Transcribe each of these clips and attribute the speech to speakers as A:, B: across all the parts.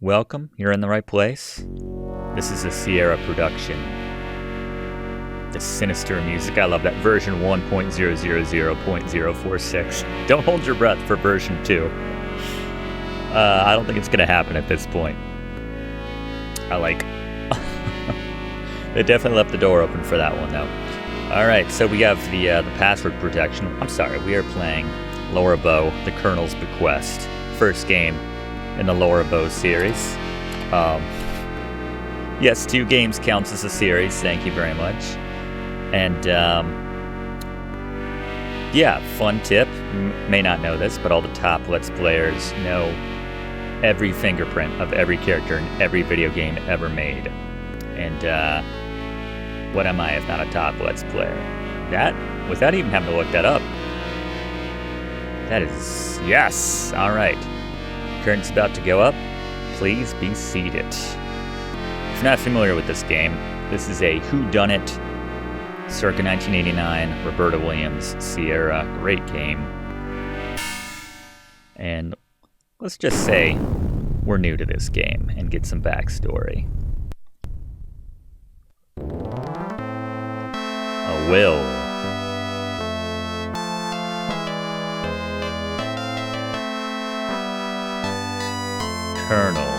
A: welcome. You're in the right place. This is a Sierra production. The sinister music. I love that. Version 1.000.046. Don't hold your breath for version 2. I don't think it's going to happen at this point. I like... They definitely left the door open for that one, though. Alright, so we have the password protection. I'm sorry, we are playing Laura Bow, the Colonel's Bequest. First game in the Laura Bow series. Yes, 2 games counts as a series. Thank you very much. And, yeah, fun tip. May not know this, but all the top Let's Players know every fingerprint of every character in every video game ever made. And, what am I if not a top Let's Player? That, without even having to look that up. That is, yes! Alright. Curtain's about to go up. Please be seated. If you're not familiar with this game, this is a whodunit, circa 1989, Roberta Williams, Sierra, great game. And let's just say we're new to this game and get some backstory. A will. Colonel.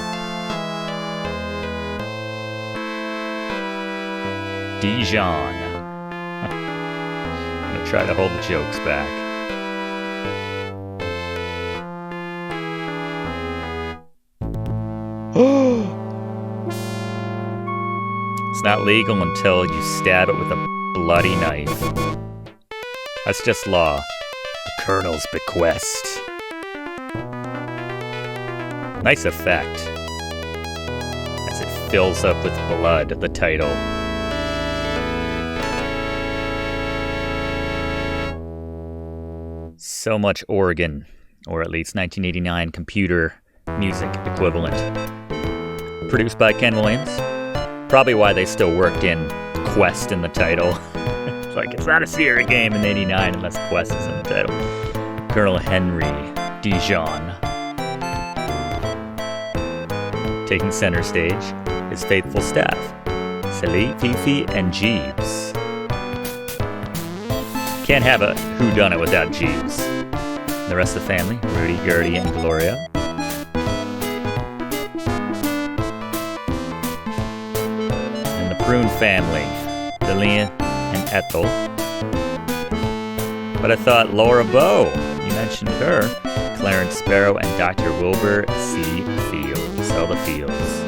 A: Dijon. I'm gonna try to hold the jokes back. It's not legal until you stab it with a bloody knife. That's just law. The Colonel's Bequest. Nice effect. As it fills up with blood, the title. So much organ, or at least 1989 computer music equivalent. Produced by Ken Williams. Probably why they still worked in Quest in the title. It's like, it's not a Sierra game in 89 unless Quest is in the title. Colonel Henry Dijon. Taking center stage, his faithful staff, Sally, Fifi, and Jeeves. Can't have a whodunit without Jeeves. The rest of the family, Rudy, Gertie, and Gloria. And the Prune family, Lillian and Ethel. But I thought Laura Bow, you mentioned her. Clarence Sparrow and Dr. Wilbur C. Fields. All the Fields.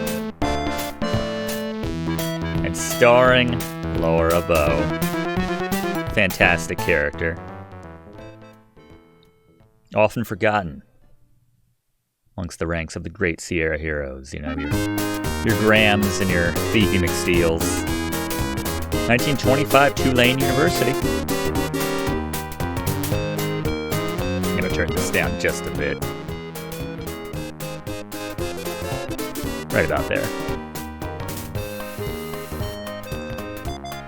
A: And starring Laura Bow. Fantastic character. Often forgotten amongst the ranks of the great Sierra heroes. You know, your Grahams and your Fifi McSteels. 1925, Tulane University. I'm gonna turn this down just a bit. Right about there.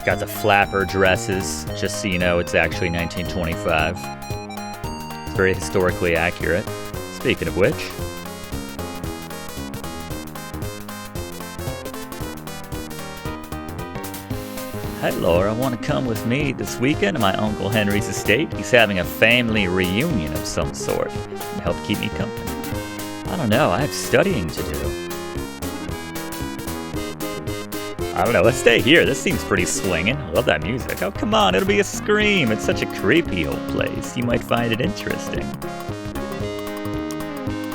A: Got the flapper dresses, just so you know it's actually 1925. It's very historically accurate. Speaking of which. Hey Laura, want to come with me this weekend to my Uncle Henry's estate? He's having a family reunion of some sort. And help keep me company. I don't know, I have studying to do. I don't know, let's stay here. This seems pretty swinging. I love that music. Oh, come on, it'll be a scream. It's such a creepy old place. You might find it interesting.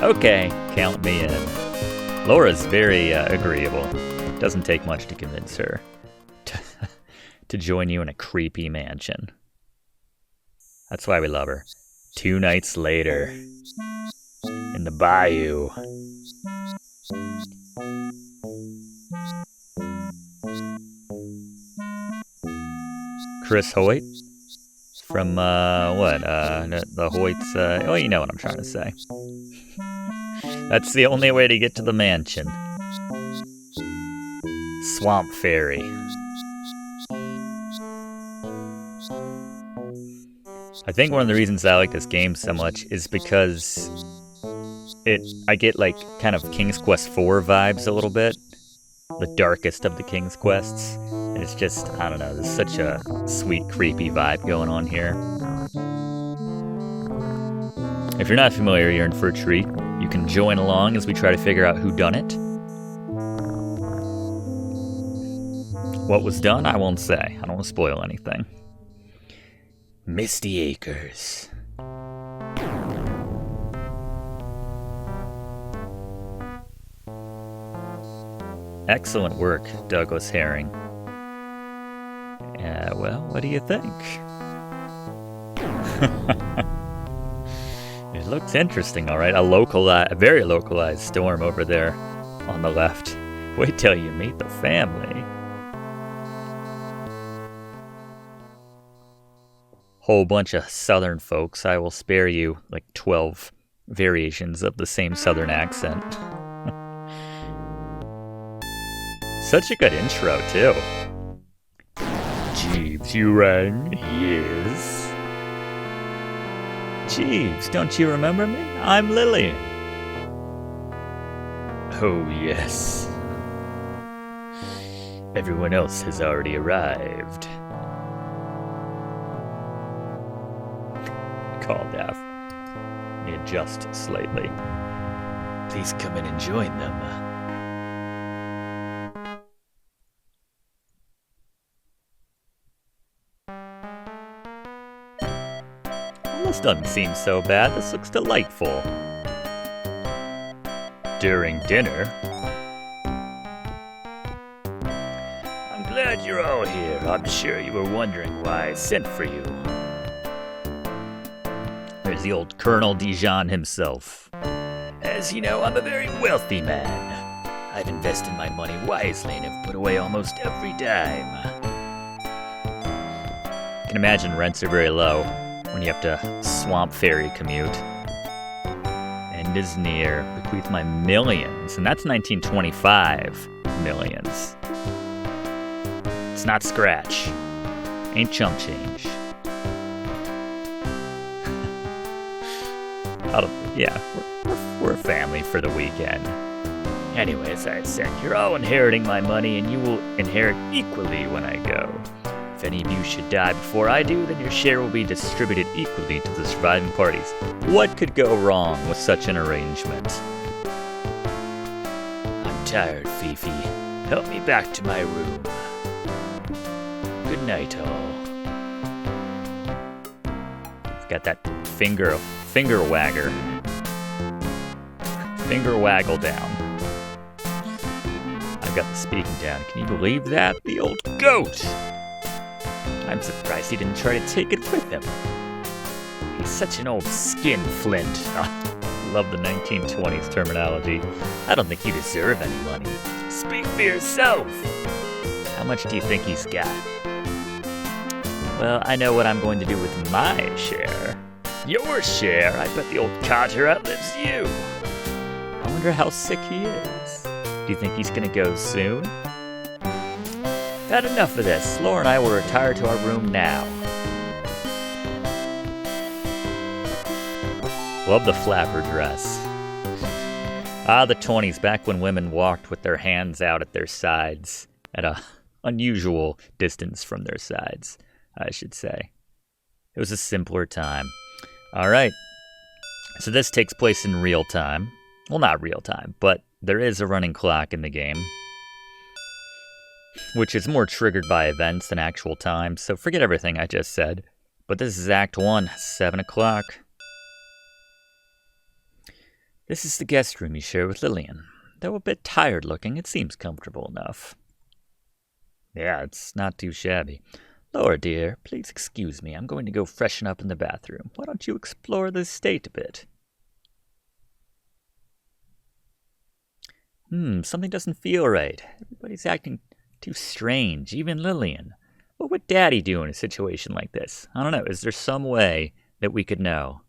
A: Okay, count me in. Laura's very agreeable. Doesn't take much to convince her to join you in a creepy mansion. That's why we love her. 2 nights later, in the bayou. Chris Hoyt from, the Hoyts, oh, you know what I'm trying to say. That's the only way to get to the mansion. Swamp Fairy. I think one of the reasons I like this game so much is because I get like kind of King's Quest 4 vibes a little bit. The darkest of the King's Quests. And it's just, I don't know, there's such a sweet, creepy vibe going on here. If you're not familiar, you're in for a treat. You can join along as we try to figure out who done it. What was done, I won't say. I don't want to spoil anything. Misty Acres. Excellent work, Douglas Herring. Well, what do you think? It looks interesting, all right. A very localized storm over there on the left. Wait till you meet the family. Whole bunch of southern folks. I will spare you like 12 variations of the same southern accent. Such a good intro, too. Jeeves, you rang? Yes. Jeeves, don't you remember me? I'm Lillian. Oh, yes. Everyone else has already arrived. Called F. Let me adjust slightly. Please come in and join them. This doesn't seem so bad. This looks delightful. During dinner? I'm glad you're all here. I'm sure you were wondering why I sent for you. There's the old Colonel Dijon himself. As you know, I'm a very wealthy man. I've invested my money wisely and have put away almost every dime. I can imagine rents are very low when you have to swamp ferry commute. End is near. Bequeath my millions. And that's 1925 millions. It's not scratch. Ain't chump change. We're a family for the weekend. Anyway, as I said, you're all inheriting my money and you will inherit equally when I go. If any of you should die before I do, then your share will be distributed equally to the surviving parties. What could go wrong with such an arrangement? I'm tired, Fifi. Help me back to my room. Good night, all. It's got that finger wagger. Finger waggle down. I've got the speaking down. Can you believe that? The old goat! I'm surprised he didn't try to take it with him. He's such an old skinflint. Love the 1920s terminology. I don't think you deserve any money. Speak for yourself. How much do you think he's got? Well, I know what I'm going to do with my share. Your share? I bet the old codger outlives you. I wonder how sick he is. Do you think he's gonna go soon? Had enough of this. Laura and I will retire to our room now. Love the flapper dress. The 20s, back when women walked with their hands out at their sides, at a unusual distance from their sides, I should say. It was a simpler time. All right. So this takes place in real time. Well, not real time, but there is a running clock in the game, which is more triggered by events than actual time, so forget everything I just said. But this is Act 1, 7 o'clock. This is the guest room you share with Lillian. Though a bit tired looking, it seems comfortable enough. Yeah, it's not too shabby. Laura, dear, please excuse me. I'm going to go freshen up in the bathroom. Why don't you explore the estate a bit? Something doesn't feel right. Everybody's acting too strange, even Lillian. What would Daddy do in a situation like this? I don't know. Is there some way that we could know?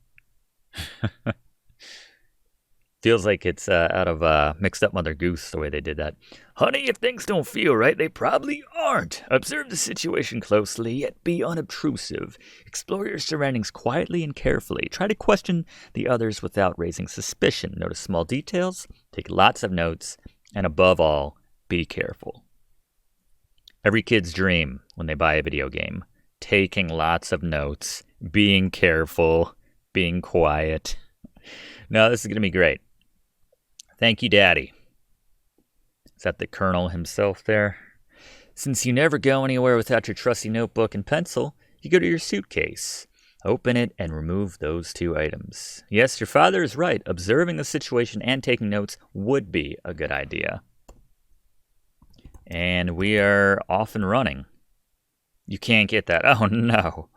A: Feels like it's out of Mixed Up Mother Goose, the way they did that. Honey, if things don't feel right, they probably aren't. Observe the situation closely, yet be unobtrusive. Explore your surroundings quietly and carefully. Try to question the others without raising suspicion. Notice small details, take lots of notes, and above all, be careful. Every kid's dream when they buy a video game. Taking lots of notes, being careful, being quiet. No, this is going to be great. Thank you, Daddy. Is that the Colonel himself there? Since you never go anywhere without your trusty notebook and pencil, you go to your suitcase. Open it and remove those two items. Yes, your father is right. Observing the situation and taking notes would be a good idea. And we are off and running. You can't get that. Oh, no.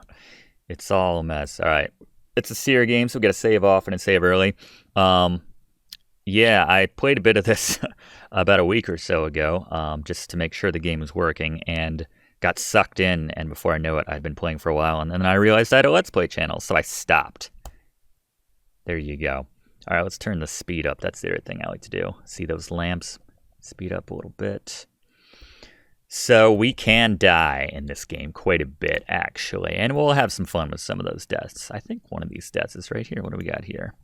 A: It's all a mess. All right. It's a Seer game, so we got to save often and save early. Yeah, I played a bit of this about a week or so ago, just to make sure the game was working, and got sucked in, and before I know it, I'd been playing for a while, and then I realized I had a Let's Play channel, so I stopped. There you go. All right, let's turn the speed up. That's the other thing I like to do. See those lamps? Speed up a little bit. So we can die in this game quite a bit, actually, and we'll have some fun with some of those deaths. I think one of these deaths is right here. What do we got here?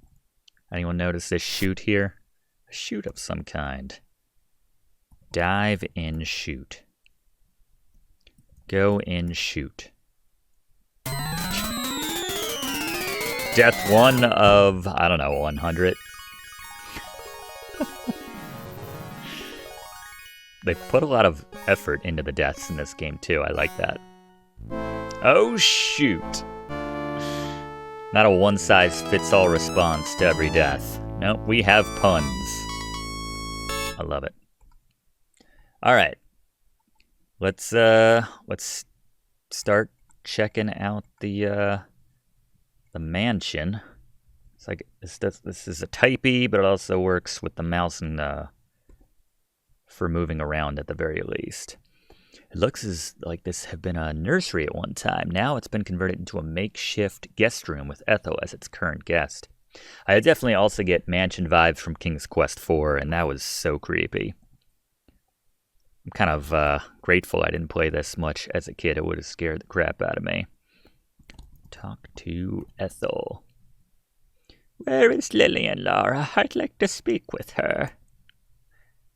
A: Anyone notice this chute here? A chute of some kind. Dive in chute. Go in chute. Death 1 of, I don't know, 100. They put a lot of effort into the deaths in this game, too. I like that. Oh, shoot. Not a one-size-fits-all response to every death. Nope, we have puns. I love it. All right. Let's start checking out the mansion. It's like this is a typey, but it also works with the mouse and for moving around at the very least. It looks as like this had been a nursery at one time. Now it's been converted into a makeshift guest room with Ethel as its current guest. I definitely also get mansion vibes from King's Quest IV, and that was so creepy. I'm kind of grateful I didn't play this much as a kid. It would have scared the crap out of me. Talk to Ethel. Where is Lillian, Laura? I'd like to speak with her.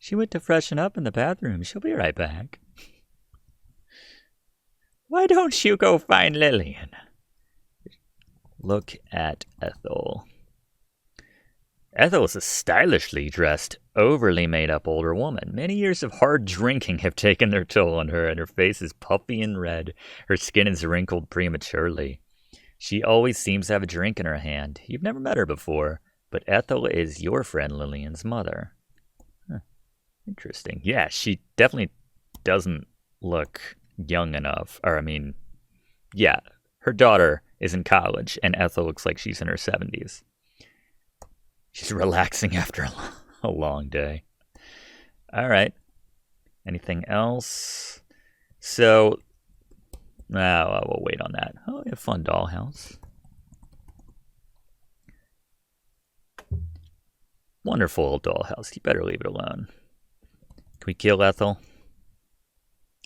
A: She went to freshen up in the bathroom. She'll be right back. Why don't you go find Lillian? Look at Ethel. Ethel is a stylishly dressed, overly made-up older woman. Many years of hard drinking have taken their toll on her, and her face is puffy and red. Her skin is wrinkled prematurely. She always seems to have a drink in her hand. You've never met her before, but Ethel is your friend Lillian's mother. Huh. Interesting. Yeah, she definitely doesn't look young enough. Yeah, her daughter is in college, and Ethel looks like she's in her 70s. She's relaxing after a long day. All right. Anything else? So, we'll wait on that. Oh, we have a fun dollhouse. Wonderful old dollhouse. You better leave it alone. Can we kill Ethel?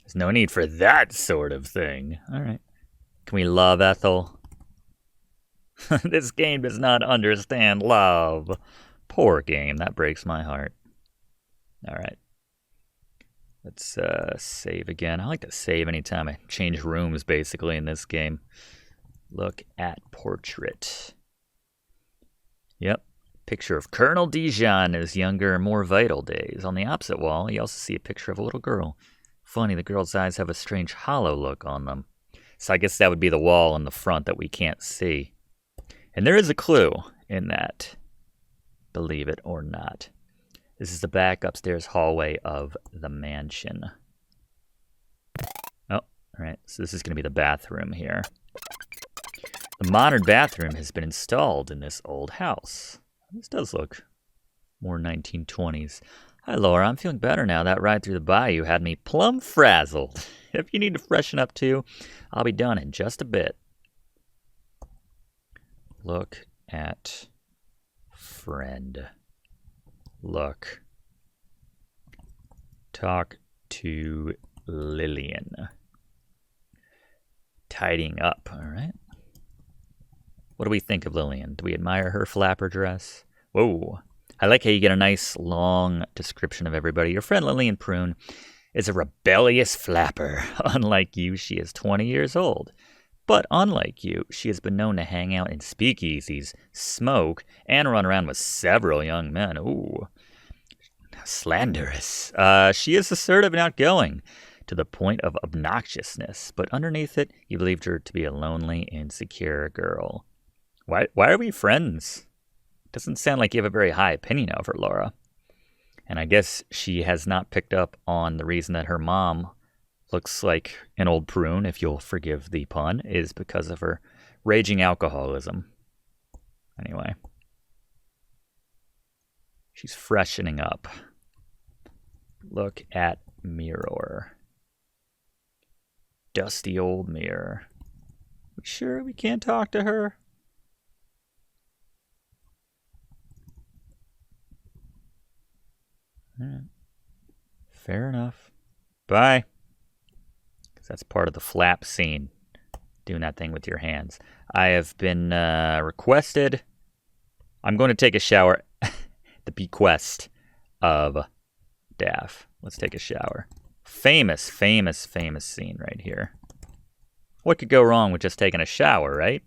A: There's no need for that sort of thing. All right. Can we love Ethel? This game does not understand love. Poor game. That breaks my heart. All right. Let's save again. I like to save anytime I change rooms, basically, in this game. Look at portrait. Yep. Picture of Colonel Dijon in his younger, more vital days. On the opposite wall, you also see a picture of a little girl. Funny, the girl's eyes have a strange hollow look on them. So I guess that would be the wall in the front that we can't see. And there is a clue in that. Believe it or not. This is the back upstairs hallway of the mansion. Oh, all right. So this is going to be the bathroom here. The modern bathroom has been installed in this old house. This does look more 1920s. Hi, Laura. I'm feeling better now. That ride through the bayou had me plumb frazzled. If you need to freshen up too, I'll be done in just a bit. Look at friend. Look. Talk to Lillian. Tidying up, all right? What do we think of Lillian? Do we admire her flapper dress? Whoa. I like how you get a nice long description of everybody. Your friend Lillian Prune is a rebellious flapper. Unlike you, she is 20 years old. But unlike you, she has been known to hang out in speakeasies, smoke, and run around with several young men. Ooh. Slanderous. She is assertive and outgoing to the point of obnoxiousness, but underneath it, you believed her to be a lonely, insecure girl. Why are we friends? Doesn't sound like you have a very high opinion of her, Laura. And I guess she has not picked up on the reason that her mom looks like an old prune, if you'll forgive the pun, is because of her raging alcoholism. Anyway. She's freshening up. Look at mirror. Dusty old mirror. We sure we can't talk to her? Alright. Fair enough. Bye. Because that's part of the flap scene. Doing that thing with your hands. I have been requested. I'm going to take a shower. The bequest of Daff. Let's take a shower. Famous, famous, famous scene right here. What could go wrong with just taking a shower, right?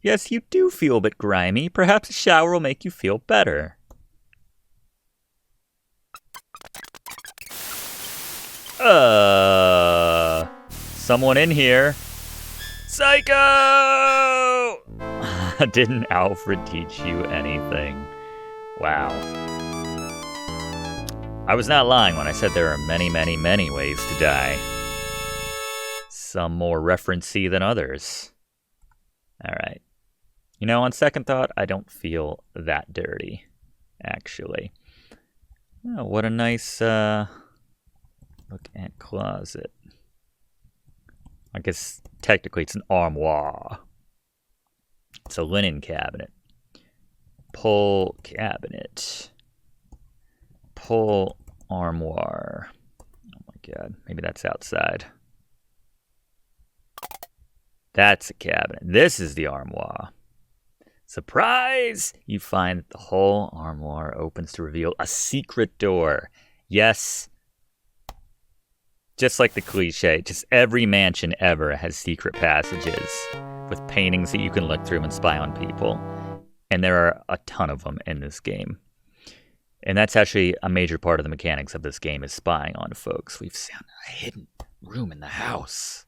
A: Yes, you do feel a bit grimy. Perhaps a shower will make you feel better. Someone in here. Psycho! Didn't Alfred teach you anything? Wow. I was not lying when I said there are many, many, many ways to die. Some more referencey than others. Alright. You know, on second thought, I don't feel that dirty, actually. Oh, what a nice, look at closet. I guess technically it's an armoire. It's a linen cabinet. Pull cabinet. Pull armoire. Oh my god, maybe that's outside. That's a cabinet. This is the armoire. Surprise! You find that the whole armoire opens to reveal a secret door. Yes. Just like the cliche, just every mansion ever has secret passages with paintings that you can look through and spy on people. And there are a ton of them in this game. And that's actually a major part of the mechanics of this game is spying on folks. We've found a hidden room in the house.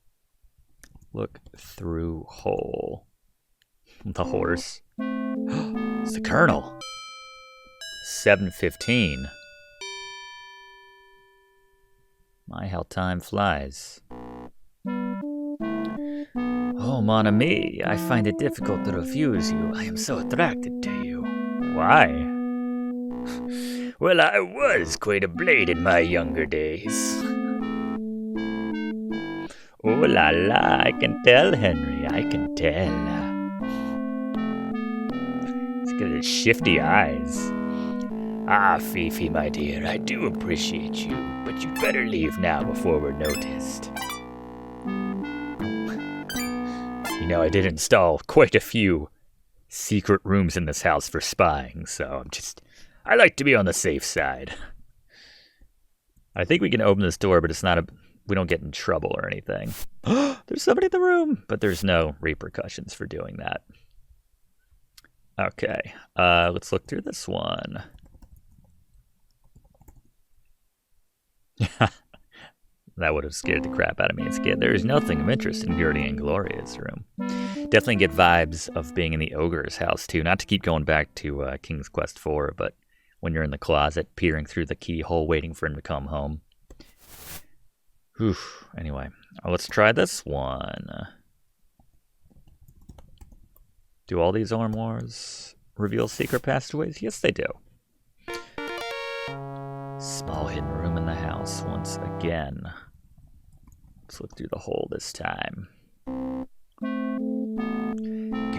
A: Look through hole. The horse. It's the Colonel. 7:15. My, how time flies. Oh, mon ami, I find it difficult to refuse you. I am so attracted to you. Why? Well, I was quite a blade in my younger days. Oh la la, I can tell, Henry, I can tell. He's got his shifty eyes. Ah, Fifi, my dear, I do appreciate you, but you'd better leave now before we're noticed. You know, I did install quite a few secret rooms in this house for spying, so I like to be on the safe side. I think we can open this door, but we don't get in trouble or anything. There's somebody in the room, but there's no repercussions for doing that. Okay, let's look through this one. That would have scared the crap out of me as a kid. There is nothing of interest in Gertie and Gloria's room. Definitely get vibes of being in the ogre's house, too. Not to keep going back to King's Quest 4, but when you're in the closet, peering through the keyhole, waiting for him to come home. Whew. Anyway, let's try this one. Do all these armoires reveal secret passageways? Yes, they do. Small hidden room in the house once again. Let's look through the hole this time.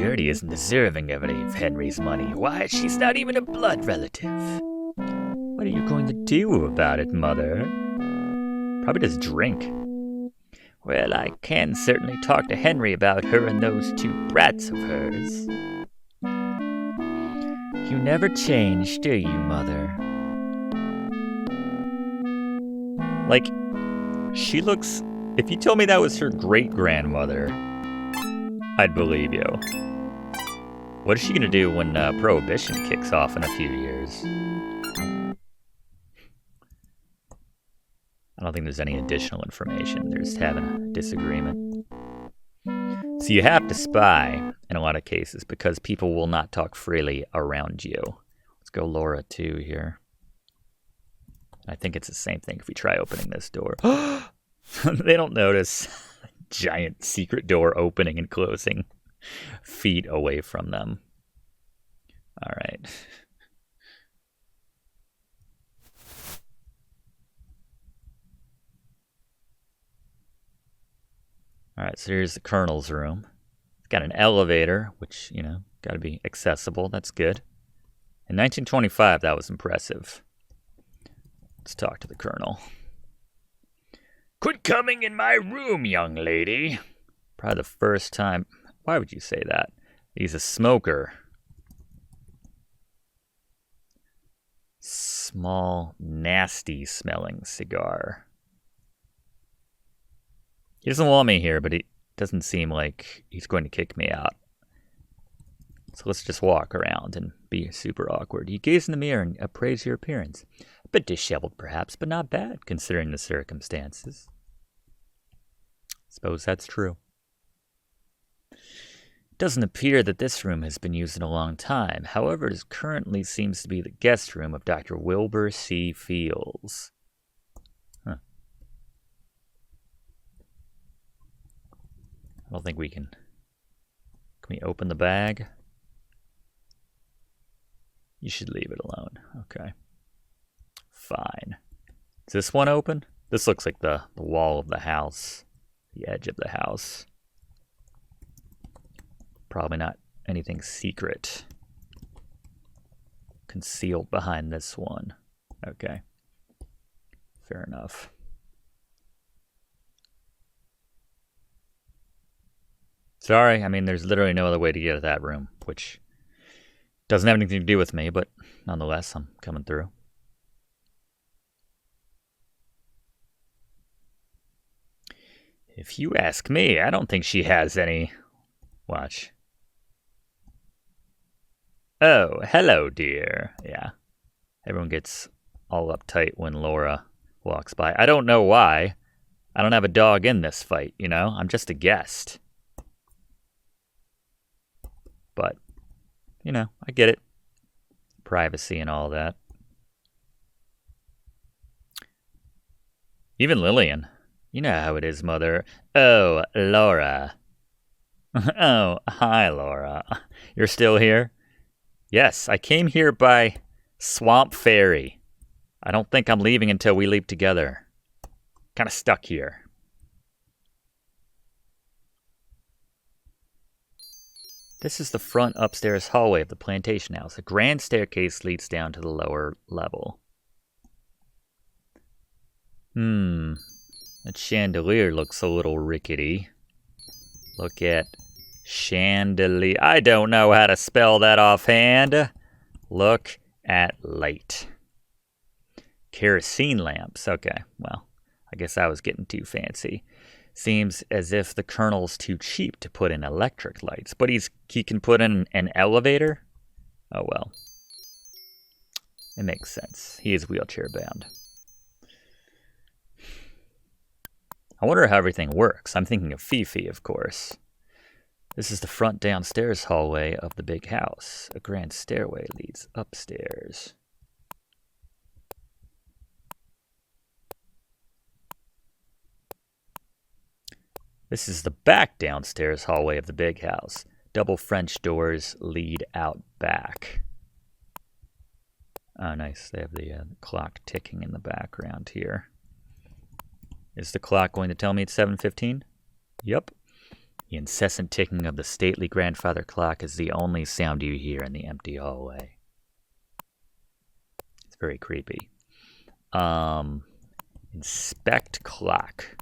A: Gertie isn't deserving of any of Henry's money. Why, she's not even a blood relative. What are you going to do about it, Mother? Probably just drink. Well, I can certainly talk to Henry about her and those two brats of hers. You never change, do you, Mother? Like, she looks... If you told me that was her great-grandmother, I'd believe you. What is she gonna do when Prohibition kicks off in a few years? I don't think there's any additional information. They're just having a disagreement. So you have to spy in a lot of cases because people will not talk freely around you. Let's go Laura 2 here. I think it's the same thing if we try opening this door. They don't notice. Giant secret door opening and closing feet away from them. All right. All right, so here's the Colonel's room. It's got an elevator, which, you know, got to be accessible. That's good. In 1925, that was impressive. Let's talk to the Colonel. Quit coming in my room, young lady. Probably the first time. Why would you say that? He's a smoker. Small, nasty-smelling cigar. He doesn't want me here, but it doesn't seem like he's going to kick me out. So let's just walk around and be super awkward. You gaze in the mirror and appraise your appearance. A bit disheveled, perhaps, but not bad, considering the circumstances. Suppose that's true. It doesn't appear that this room has been used in a long time. However, it currently seems to be the guest room of Dr. Wilbur C. Fields. Huh. I don't think we can... Can we open the bag? You should leave it alone. Okay. Fine. Is this one open? This looks like the wall of the house. The edge of the house. Probably not anything secret concealed behind this one. Okay. Fair enough. Sorry, I mean, there's literally no other way to get to that room, which doesn't have anything to do with me, but nonetheless, I'm coming through. If you ask me, I don't think she has any... Watch. Oh, hello, dear. Yeah. Everyone gets all uptight when Laura walks by. I don't know why. I don't have a dog in this fight, you know? I'm just a guest. But, you know, I get it. Privacy and all that. Even Lillian. You know how it is, Mother. Oh, Laura. Oh, hi, Laura. You're still here? Yes, I came here by Swamp Ferry. I don't think I'm leaving until we leave together. Kind of stuck here. This is the front upstairs hallway of the plantation house. A grand staircase leads down to the lower level. That chandelier looks a little rickety. Look at chandelier. I don't know how to spell that offhand. Look at light. Kerosene lamps. Okay, well, I guess I was getting too fancy. Seems as if the Colonel's too cheap to put in electric lights, but he can put in an elevator? Oh well. It makes sense. He is wheelchair bound. I wonder how everything works. I'm thinking of Fifi, of course. This is the front downstairs hallway of the big house. A grand stairway leads upstairs. This is the back downstairs hallway of the big house. Double French doors lead out back. Oh, nice. They have the clock ticking in the background here. Is the clock going to tell me it's 7:15? Yep. The incessant ticking of the stately grandfather clock is the only sound you hear in the empty hallway. It's very creepy. Inspect clock.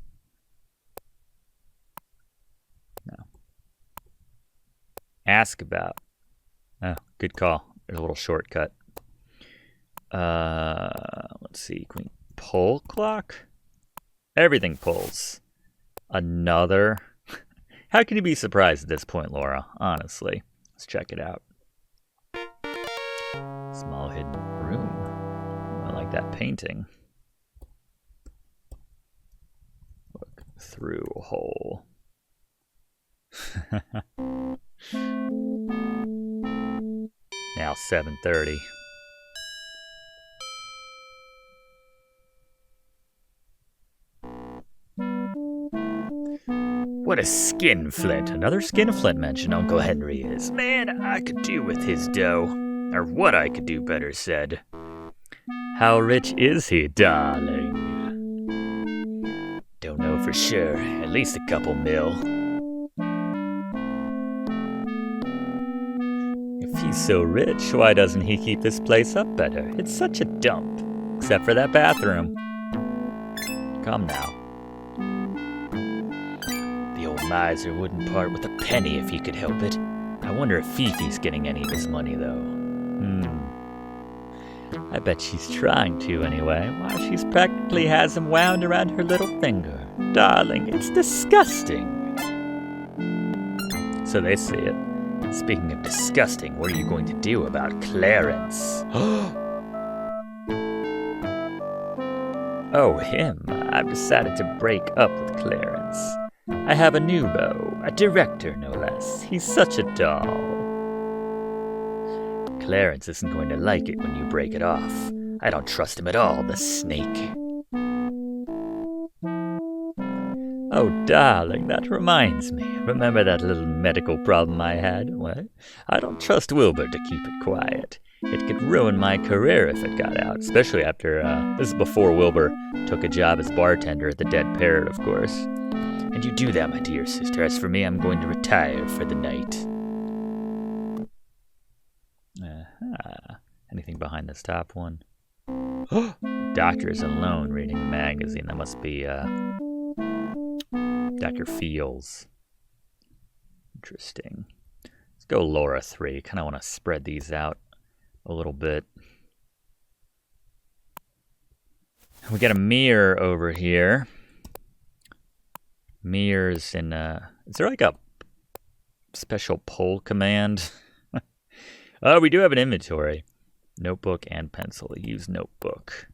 A: No. Ask about. Oh, good call. There's a little shortcut. Let's see. Can we pull clock? Everything pulls. Another. How can you be surprised at this point, Laura? Honestly. Let's check it out. Small hidden room. I like that painting. Look through a hole. Now 7:30. What a skinflint. Another skinflint mentioned Uncle Henry is. Man, I could do with his dough. Or what I could do better said. How rich is he, darling? Don't know for sure. At least a couple mil. If he's so rich, why doesn't he keep this place up better? It's such a dump. Except for that bathroom. Come now. The old miser wouldn't part with a penny if he could help it. I wonder if Fifi's getting any of his money, though. I bet she's trying to, anyway. Why, she's practically has him wound around her little finger. Darling, it's disgusting. So they see it. Speaking of disgusting, what are you going to do about Clarence? Oh, him. I've decided to break up with Clarence. I have a new beau, a director no less. He's such a doll. Clarence isn't going to like it when you break it off. I don't trust him at all, the snake. Oh, darling, that reminds me. Remember that little medical problem I had? What? I don't trust Wilbur to keep it quiet. It could ruin my career if it got out, especially after, this is before Wilbur took a job as bartender at the Dead Parrot, of course. And you do that, my dear sister. As for me, I'm going to retire for the night. Anything behind this top one? The doctor is alone reading the magazine. That must be, Dr. Fields. Interesting. Let's go Laura 3. Kind of want to spread these out a little bit. We got a mirror over here. Mirrors in, is there like a special pull command? Oh, we do have an inventory. Notebook and pencil. Use notebook.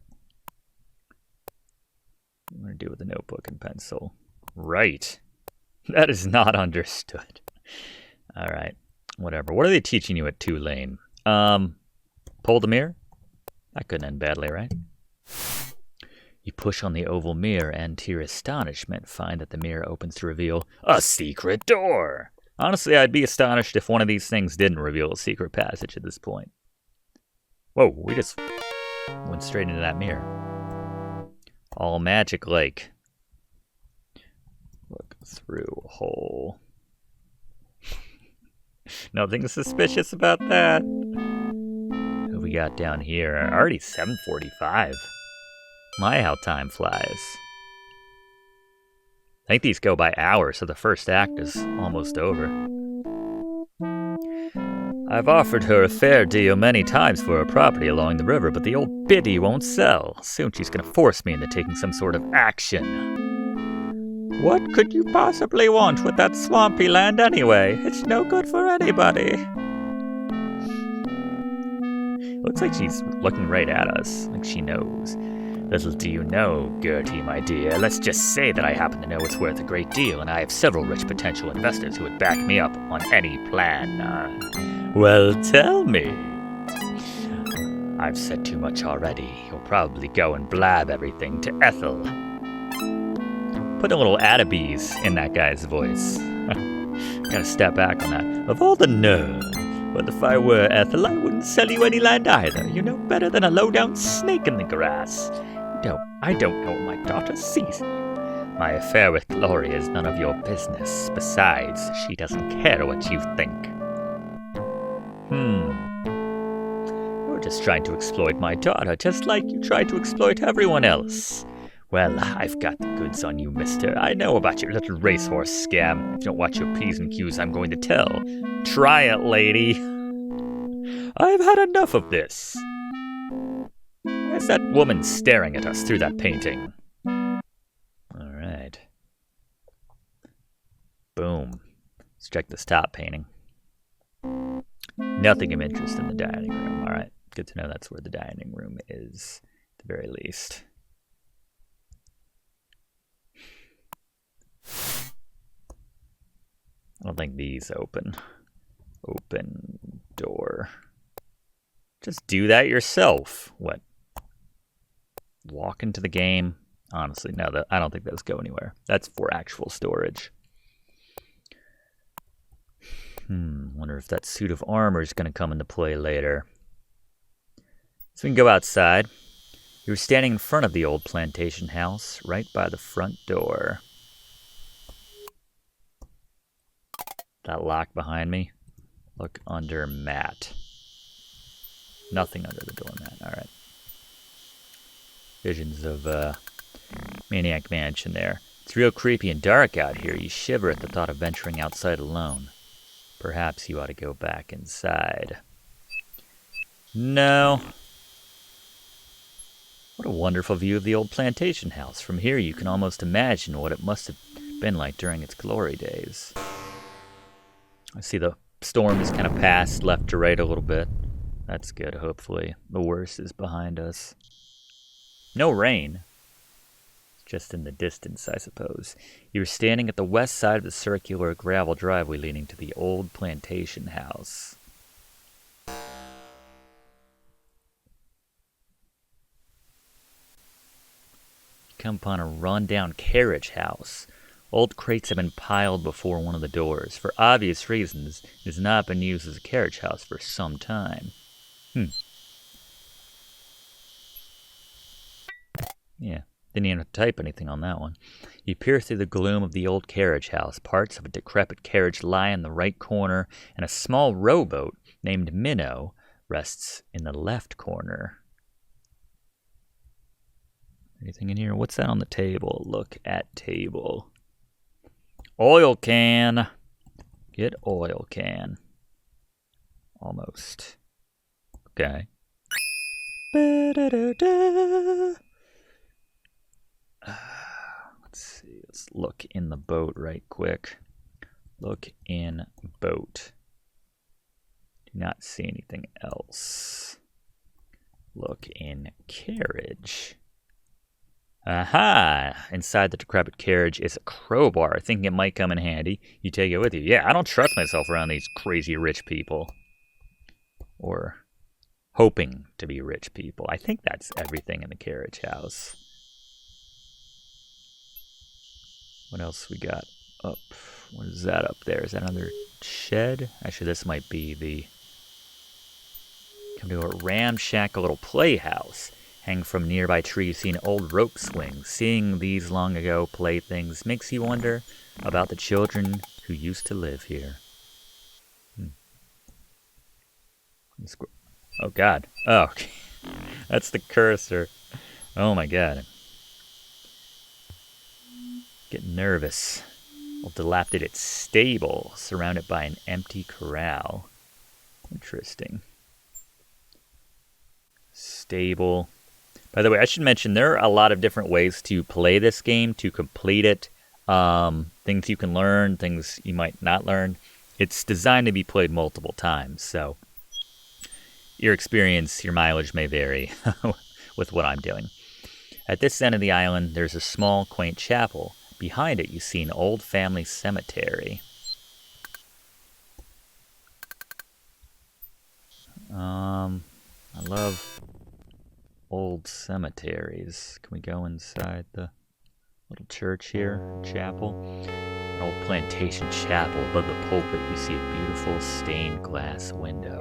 A: What am I going to do with the notebook and pencil? Right. That is not understood. All right. Whatever. What are they teaching you at Tulane? Pull the mirror? That couldn't end badly, right? You push on the oval mirror and, to your astonishment, find that the mirror opens to reveal a secret door. Honestly, I'd be astonished if one of these things didn't reveal a secret passage at this point. Whoa, we just went straight into that mirror. All magic like. Look through a hole. Nothing suspicious about that. Who we got down here? Already 7:45. My, how time flies. I think these go by hours, so the first act is almost over. I've offered her a fair deal many times for her property along the river, but the old biddy won't sell. Soon she's going to force me into taking some sort of action. What could you possibly want with that swampy land anyway? It's no good for anybody. Looks like she's looking right at us, like she knows. Little do you know, Gertie, my dear, let's just say that I happen to know it's worth a great deal, and I have several rich potential investors who would back me up on any plan. Well, tell me. I've said too much already. You'll probably go and blab everything to Ethel. Put a little Atterbees in that guy's voice. Gotta step back on that. Of all the nerve. But if I were Ethel, I wouldn't sell you any land either. You know better than a low-down snake in the grass. I don't know what my daughter sees. My affair with Gloria is none of your business. Besides, she doesn't care what you think. You're just trying to exploit my daughter, just like you tried to exploit everyone else. Well, I've got the goods on you, mister. I know about your little racehorse scam. If you don't watch your P's and Q's, I'm going to tell. Try it, lady. I've had enough of this. Why's that woman staring at us through that painting? Alright. Boom. Let's check this top painting. Nothing of interest in the dining room. Alright, good to know that's where the dining room is, at the very least. I don't think these open. Open door. Just do that yourself. What? Walk into the game? Honestly, no, I don't think those go anywhere. That's for actual storage. Wonder if that suit of armor is going to come into play later. So we can go outside. You were standing in front of the old plantation house, right by the front door. That lock behind me. Look under mat. Nothing under the doormat. Alright. Visions of Maniac Mansion there. It's real creepy and dark out here. You shiver at the thought of venturing outside alone. Perhaps you ought to go back inside. No. What a wonderful view of the old plantation house. From here you can almost imagine what it must have been like during its glory days. I see the storm has kind of passed left to right a little bit. That's good, hopefully. The worst is behind us. No rain. Just in the distance, I suppose. You were standing at the west side of the circular gravel driveway leading to the old plantation house. Come upon a run-down carriage house. Old crates have been piled before one of the doors. For obvious reasons, it has not been used as a carriage house for some time. Yeah, didn't even have to type anything on that one. You peer through the gloom of the old carriage house. Parts of a decrepit carriage lie in the right corner, and a small rowboat named Minnow rests in the left corner. Anything in here? What's that on the table? Look at table. Oil can. Get oil can. Almost. Okay. Let's see. Let's look in the boat right quick. Look in boat. Do not see anything else. Look in carriage. Aha! Inside the decrepit carriage is a crowbar. Thinking it might come in handy, you take it with you. Yeah, I don't trust myself around these crazy rich people. Or hoping to be rich people. I think that's everything in the carriage house. What else we got up? What is that up there? Is that another shed? Actually, this might be the... Come to a ramshackle little playhouse. Hang from nearby trees, see an old rope swing. Seeing these long ago playthings makes you wonder about the children who used to live here. Oh, God. Oh, okay. That's the cursor. Oh, my God. Getting nervous. A dilapidated stable surrounded by an empty corral. Interesting. Stable. By the way, I should mention there are a lot of different ways to play this game, to complete it. Things you can learn, things you might not learn. It's designed to be played multiple times, so your experience, your mileage may vary with what I'm doing. At this end of the island, there's a small, quaint chapel. Behind it, you see an old family cemetery. I love old cemeteries. Can we go inside the little church here? Chapel? An old plantation chapel. Above the pulpit, you see a beautiful stained glass window.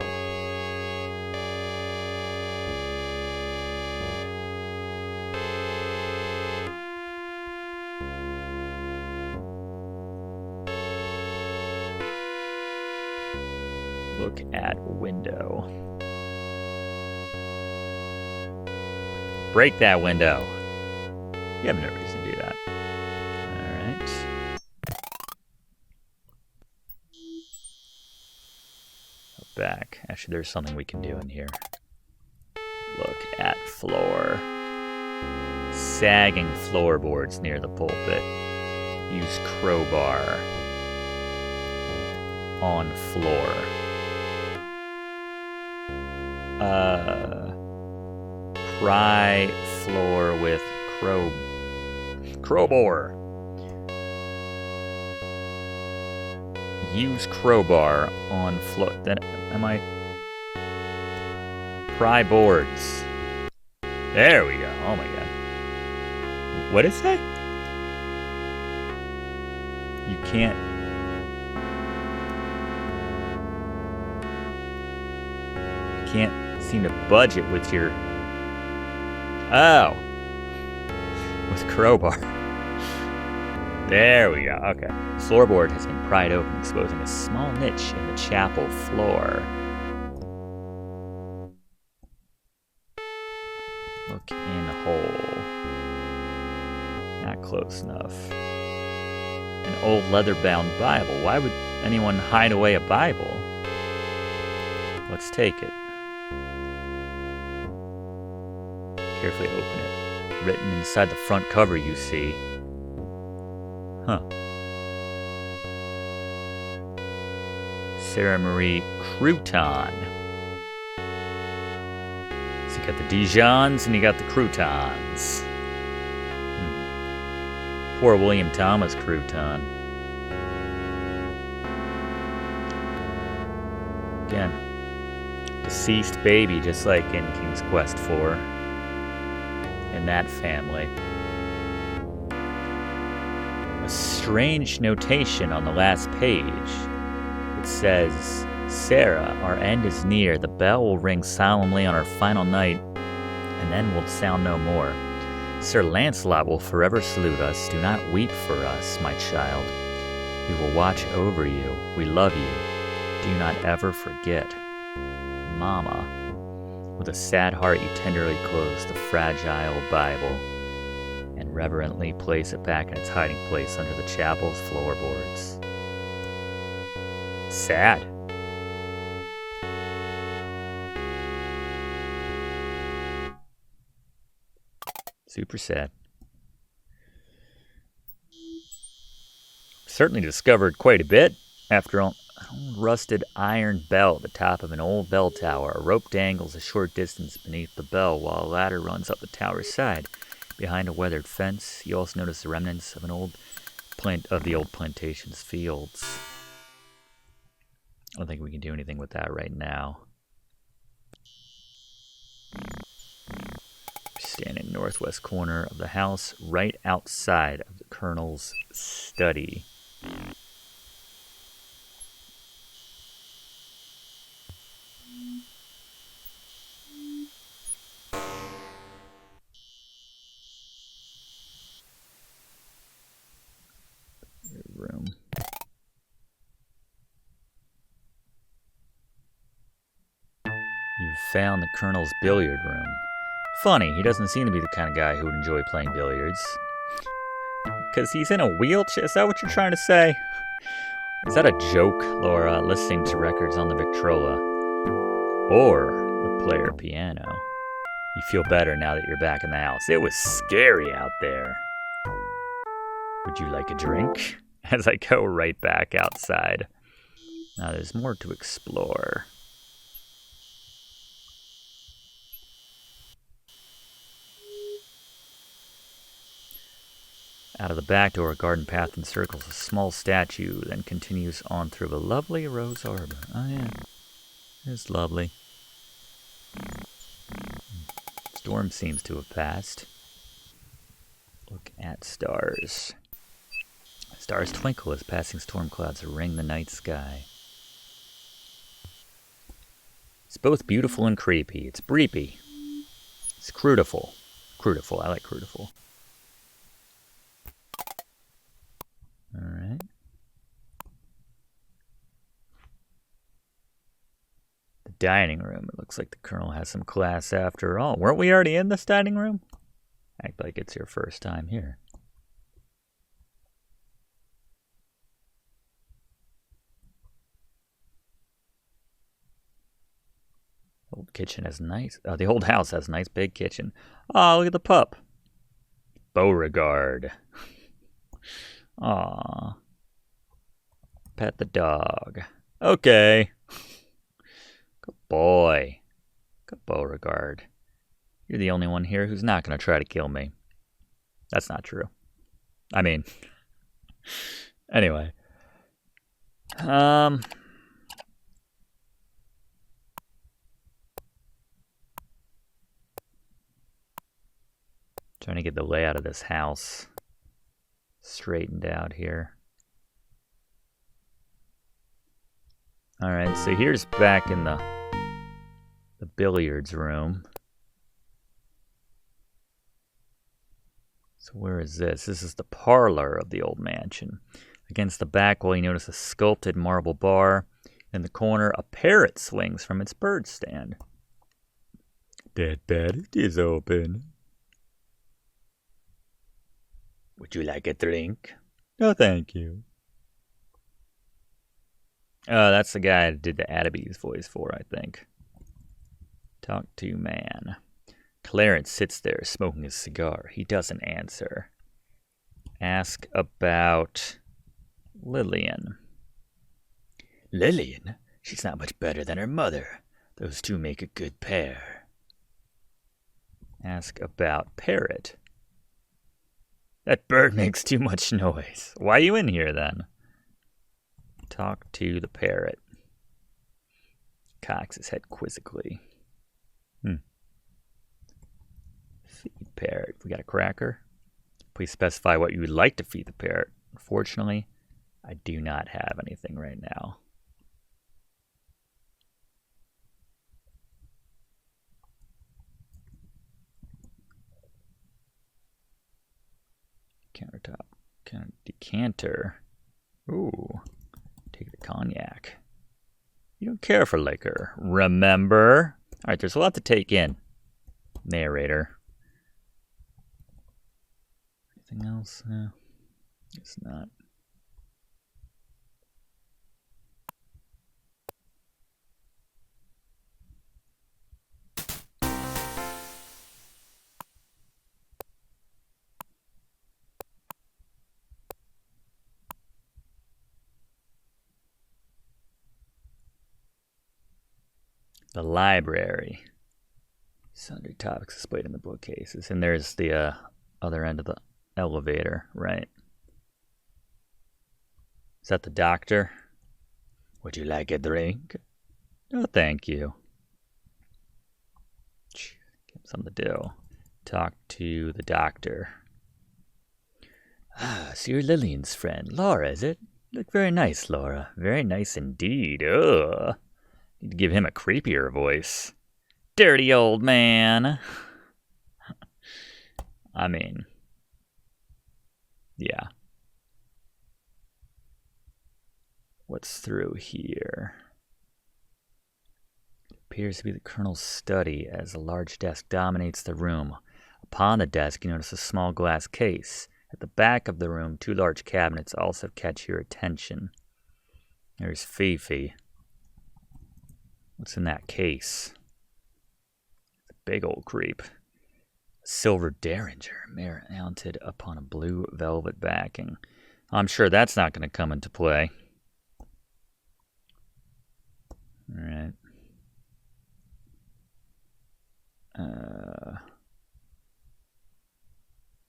A: Look at window. Break that window. You have no reason to do that. Alright. Back. Actually, there's something we can do in here. Look at floor. Sagging floorboards near the pulpit. Use crowbar. On floor. Pry floor with crowbar. Use crowbar on floor. Then am I? Pry boards. There we go. Oh my god. What did it say? You can't. You can't seem to budge it with your. Oh. With crowbar. There we go. Okay. The floorboard has been pried open, exposing a small niche in the chapel floor. Look in hole. Not close enough. An old leather-bound Bible. Why would anyone hide away a Bible? Let's take it. Carefully open it. Written inside the front cover, you see. Huh. Sarah Marie Crouton. So you got the Dijons and you got the croutons. Poor William Thomas Crouton. Again, deceased baby, just like in King's Quest 4. In that family. A strange notation on the last page. It says, Sarah, our end is near. The bell will ring solemnly on our final night, and then will sound no more. Sir Lancelot will forever salute us. Do not weep for us, my child. We will watch over you. We love you. Do not ever forget. Mama. With a sad heart, you tenderly close the fragile Bible and reverently place it back in its hiding place under the chapel's floorboards. Sad. Super sad. Certainly discovered quite a bit. After all, an old rusted iron bell at the top of an old bell tower. A rope dangles a short distance beneath the bell while a ladder runs up the tower's side. Behind a weathered fence, you also notice the remnants of the old plantation's fields. I don't think we can do anything with that right now. Standing northwest corner of the house, right outside of the Colonel's study. Room. You've found the Colonel's billiard room. Funny, he doesn't seem to be the kind of guy who would enjoy playing billiards. Because he's in a wheelchair? Is that what you're trying to say? Is that a joke, Laura, listening to records on the Victrola? Or the player piano? You feel better now that you're back in the house. It was scary out there. Would you like a drink? As I go right back outside. Now there's more to explore. Out of the back door, a garden path encircles a small statue, then continues on through a lovely rose arbor. Oh yeah, it's lovely. Storm seems to have passed. Look at stars. Stars twinkle as passing storm clouds ring the night sky. It's both beautiful and creepy. It's breepy. It's crutiful. Crutiful. I like crutiful. Alright. dining room. It looks like the Colonel has some class after all. Weren't we already in this dining room? Act like it's your first time here. Old kitchen has nice... the old house has a nice big kitchen. Oh, look at the pup. Beauregard. Aw. Pet the dog. Okay. Good boy. Good Beauregard. You're the only one here who's not going to try to kill me. That's not true. I mean... Anyway. Trying to get the layout of this house straightened out here. Alright, so here's back in the billiards room. So where is this? This is the parlor of the old mansion. Against the back wall, you notice a sculpted marble bar. In the corner, a parrot swings from its bird stand. That parrot is open. Would you like a drink? No, thank you. That's the guy I did the Addaby's voice for, I think. Talk to man. Clarence sits there smoking his cigar. He doesn't answer. Ask about Lillian. Lillian? She's not much better than her mother. Those two make a good pair. Ask about Parrot. That bird makes too much noise. Why are you in here, then? Talk to the parrot. Cocks his head quizzically. Feed parrot. We got a cracker? Please specify what you would like to feed the parrot. Unfortunately, I do not have anything right now. Countertop. Decanter. Ooh. Take the cognac. You don't care for liquor. Remember? Alright, there's a lot to take in. Narrator. Anything else? No. It's not. The library. Sundry topics displayed in the bookcases. And there's the other end of the elevator, right? Is that the doctor? Would you like a drink? No, thank you. Give him something to do. Talk to the doctor. Ah, so you're Lillian's friend. Laura, is it? You look very nice, Laura. Very nice indeed. Ugh. Need to give him a creepier voice. Dirty old man. I mean, yeah. What's through here? It appears to be the Colonel's study as a large desk dominates the room. Upon the desk, you notice a small glass case. At the back of the room, two large cabinets also catch your attention. There's Fifi. What's in that case? It's a big old creep. A silver derringer mounted upon a blue velvet backing. I'm sure that's not going to come into play. Alright.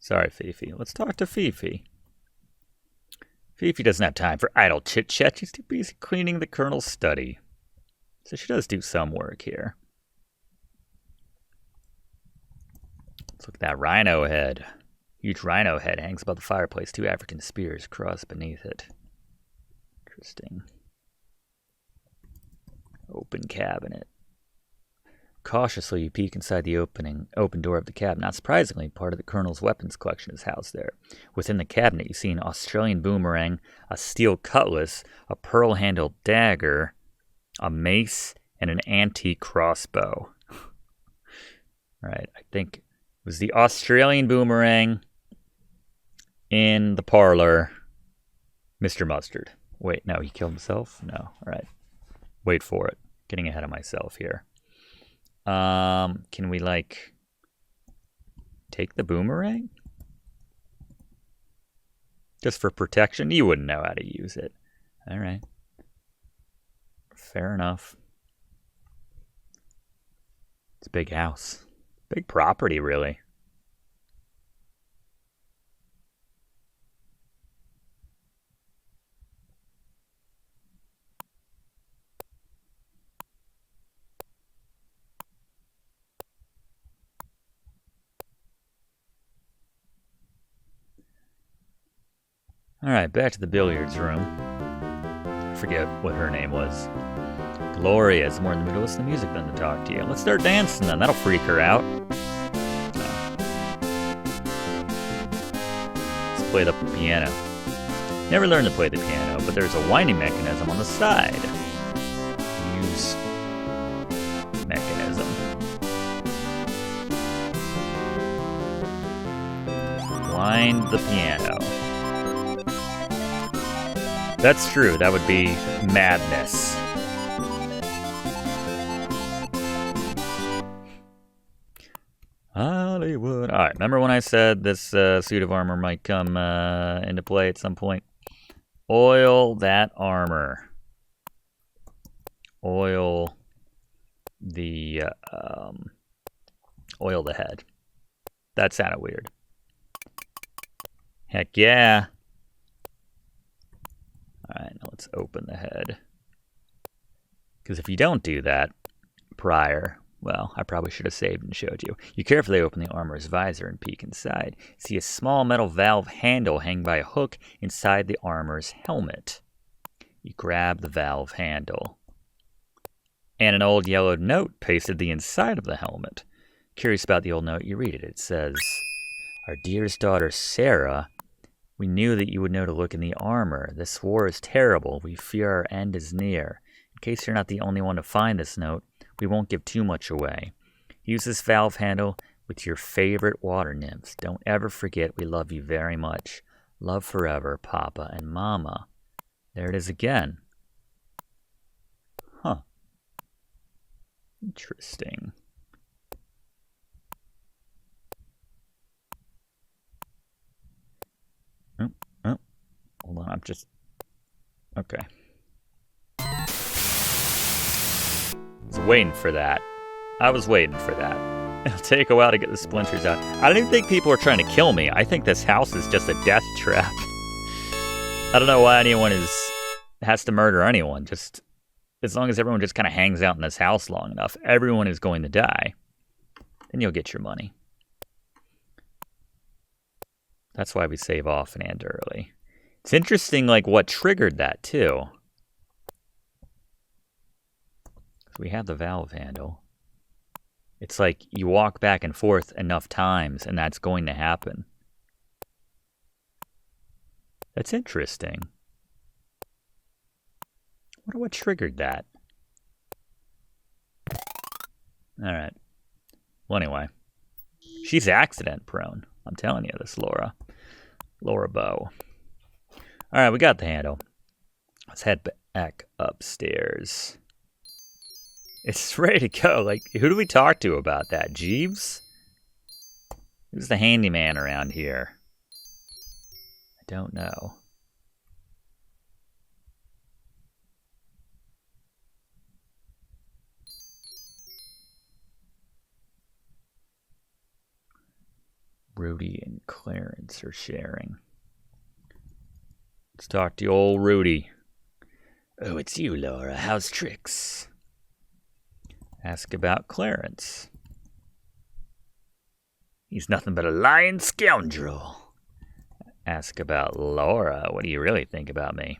A: Sorry, Fifi. Let's talk to Fifi. Fifi doesn't have time for idle chit-chat. She's too busy cleaning the Colonel's study. So she does do some work here. Let's look at that rhino head. Huge rhino head hangs above the fireplace. Two African spears cross beneath it. Interesting. Open cabinet. Cautiously, you peek inside the open door of the cabinet. Not surprisingly, part of the Colonel's weapons collection is housed there. Within the cabinet, you see an Australian boomerang, a steel cutlass, a pearl-handled dagger, a mace, and an antique crossbow. Right, I think it was the Australian boomerang in the parlor. Mr. Mustard. Wait, no, he killed himself? No, all right. Wait for it. Getting ahead of myself here. Can we, like, take the boomerang? Just for protection? You wouldn't know how to use it. All right. Fair enough. It's a big house. Big property, really. All right, back to the billiards room. I forget what her name was. Gloria is more in the mood to listen to music than to talk to you. Let's start dancing then. That'll freak her out. Let's play the piano. Never learned to play the piano, but there's a winding mechanism on the side. Use mechanism. Wind the piano. That's true. That would be madness. Hollywood. All right. Remember when I said this suit of armor might come into play at some point? Oil that armor. Oil the head. That sounded weird. Heck yeah. All right, now let's open the head. Because if you don't do that prior, well, I probably should have saved and showed you. You carefully open the armor's visor and peek inside. See a small metal valve handle hanging by a hook inside the armor's helmet. You grab the valve handle. And an old yellowed note pasted the inside of the helmet. Curious about the old note, you read it. It says, "Our dearest daughter, Sarah, we knew that you would know to look in the armor. This war is terrible. We fear our end is near. In case you're not the only one to find this note, we won't give too much away. Use this valve handle with your favorite water nymphs. Don't ever forget we love you very much. Love forever, Papa and Mama." There it is again. Huh. Interesting. Oh, hold on, I'm just... Okay. I was waiting for that. It'll take a while to get the splinters out. I don't even think people are trying to kill me. I think this house is just a death trap. I don't know why anyone has to murder anyone. Just as long as everyone just kind of hangs out in this house long enough, everyone is going to die. Then you'll get your money. That's why we save often and early. It's interesting, like, what triggered that, too. We have the valve handle. It's like you walk back and forth enough times, and that's going to happen. That's interesting. I wonder what triggered that. All right. Well, anyway. She's accident prone. I'm telling you this, Laura. Laura Bow. All right, we got the handle. Let's head back upstairs. It's ready to go. Like, who do we talk to about that? Jeeves? Who's the handyman around here? I don't know. Rudy and Clarence are sharing. Let's talk to old Rudy. "Oh, it's you, Laura. How's tricks?" Ask about Clarence. "He's nothing but a lying scoundrel." Ask about Laura. "What do you really think about me?"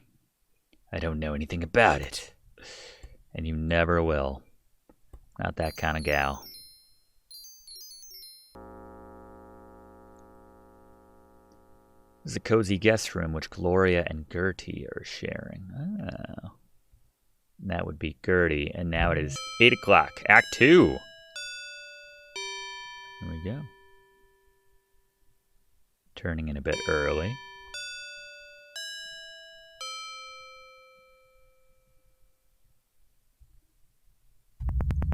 A: "I don't know anything about it." "And you never will. Not that kind of gal." This is a cozy guest room which Gloria and Gertie are sharing. Oh. That would be Gertie. And now it is 8 o'clock. Act 2. There we go. Turning in a bit early.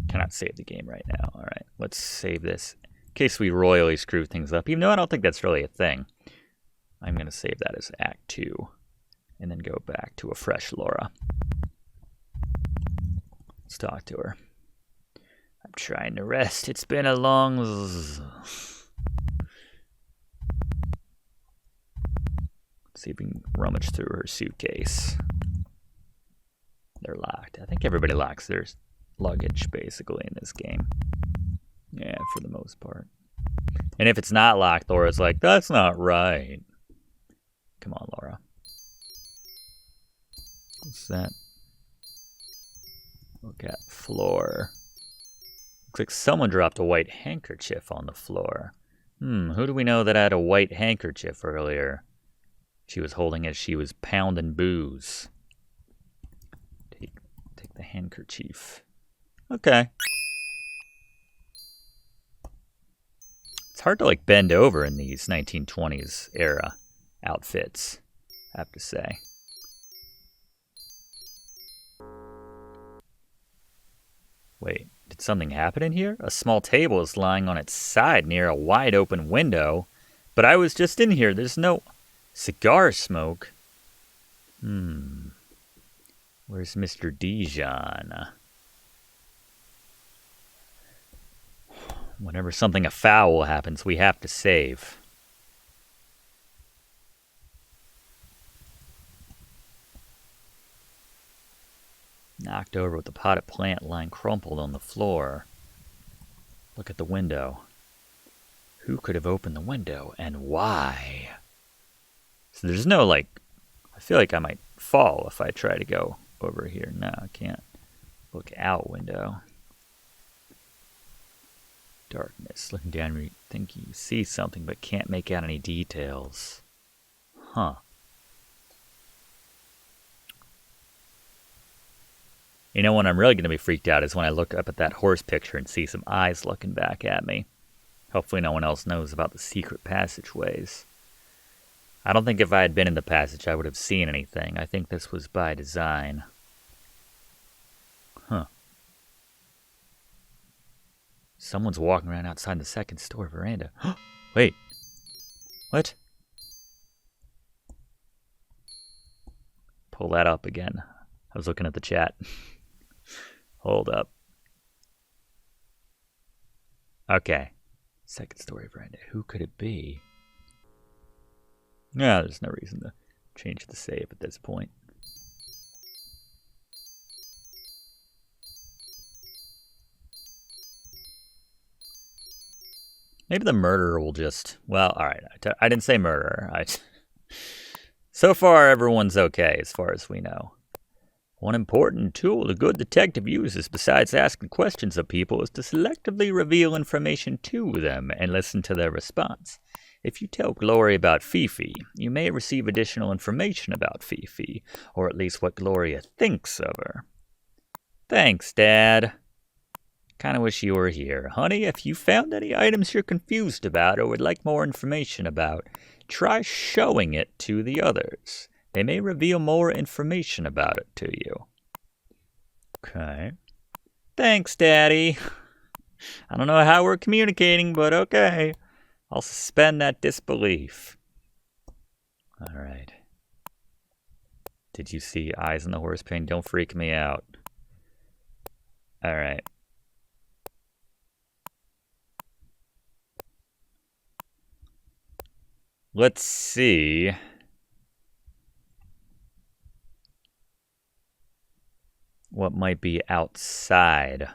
A: Cannot save the game right now. All right, let's save this in case we royally screw things up. Even though I don't think that's really a thing. I'm going to save that as Act 2. And then go back to a fresh Laura. Let's talk to her. I'm trying to rest. It's been a long... Let's see if we can rummage through her suitcase. They're locked. I think everybody locks their luggage, basically, in this game. Yeah, for the most part. And if it's not locked, Laura's like, that's not right. Come on, Laura. What's that? Look at floor. Looks like someone dropped a white handkerchief on the floor. Who do we know that had a white handkerchief earlier? She was holding as she was pounding booze. Take the handkerchief. Okay. It's hard to like bend over in these 1920s era outfits, I have to say. Wait, did something happen in here? A small table is lying on its side near a wide open window, but I was just in here. There's no cigar smoke. Where's Mr. Dijon? Whenever something afoul happens, we have to save. Knocked over with a potted plant lying crumpled on the floor. Look at the window. Who could have opened the window and why? So there's no I feel like I might fall if I try to go over here. No, I can't. Look out window. Darkness. Looking down, you think you see something but can't make out any details. Huh. You know when I'm really going to be freaked out is when I look up at that horse picture and see some eyes looking back at me. Hopefully no one else knows about the secret passageways. I don't think if I had been in the passage I would have seen anything. I think this was by design. Huh. Someone's walking around outside the second story veranda. Wait. What? Pull that up again. I was looking at the chat. Hold up. Okay. Second story veranda. Who could it be? Yeah, there's no reason to change the save at this point. Maybe the murderer will just... Well, alright. I didn't say murderer. So far, everyone's okay, as far as we know. One important tool a good detective uses besides asking questions of people is to selectively reveal information to them and listen to their response. If you tell Gloria about Fifi, you may receive additional information about Fifi, or at least what Gloria thinks of her. Thanks, Dad. Kinda wish you were here. Honey, if you found any items you're confused about or would like more information about, try showing it to the others. They may reveal more information about it to you. Okay. Thanks, Daddy. I don't know how we're communicating, but okay. I'll suspend that disbelief. All right. Did you see eyes on the horse pain? Don't freak me out. All right. Let's see. What might be outside.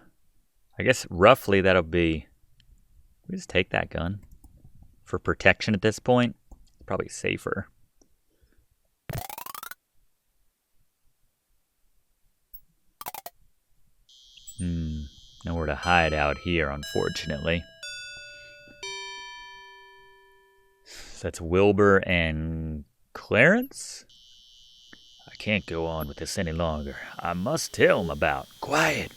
A: I guess roughly that'll be... We just take that gun. For protection at this point. Probably safer. Nowhere to hide out here, unfortunately. So that's Wilbur and Clarence? I can't go on with this any longer. I must tell him about. Quiet.